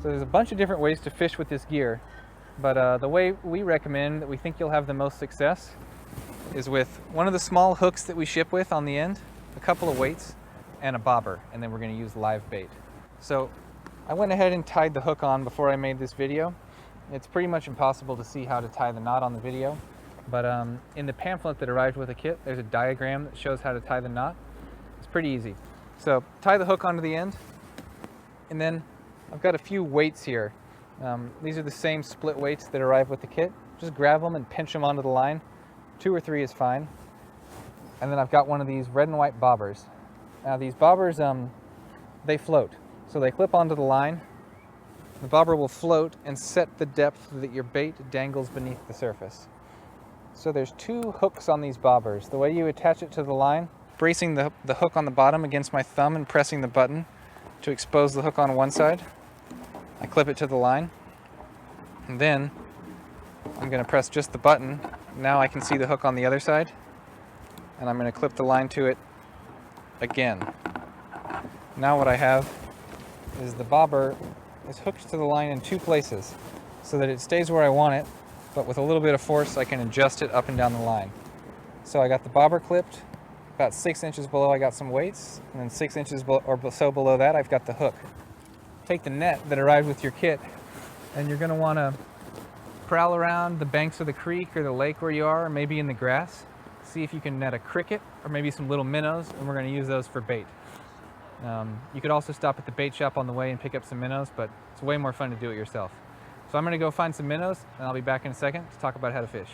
So there's a bunch of different ways to fish with this gear, but the way we recommend that we think you'll have the most success is with one of the small hooks that we ship with on the end, a couple of weights, and a bobber, and then we're going to use live bait. So I went ahead and tied the hook on before I made this video. It's pretty much impossible to see how to tie the knot on the video, but in the pamphlet that arrived with the kit, there's a diagram that shows how to tie the knot. It's pretty easy. So tie the hook onto the end, and then I've got a few weights here. These are the same split weights that arrive with the kit. Just grab them and pinch them onto the line. 2 or 3 is fine. And then I've got one of these red and white bobbers. Now these bobbers, they float. So they clip onto the line. The bobber will float and set the depth that your bait dangles beneath the surface. So there's 2 hooks on these bobbers. The way you attach it to the line, bracing the hook on the bottom against my thumb and pressing the button to expose the hook on one side. I clip it to the line, and then I'm going to press just the button. Now I can see the hook on the other side, and I'm going to clip the line to it again. Now what I have is the bobber is hooked to the line in 2 places so that it stays where I want it, but with a little bit of force I can adjust it up and down the line. So I got the bobber clipped. About 6 inches below I got some weights, and then 6 inches or so below that I've got the hook. Take the net that arrived with your kit, and you're going to want to prowl around the banks of the creek or the lake where you are, or maybe in the grass. See if you can net a cricket or maybe some little minnows, and we're going to use those for bait. You could also stop at the bait shop on the way and pick up some minnows, but it's way more fun to do it yourself. So I'm going to go find some minnows, and I'll be back in a second to talk about how to fish.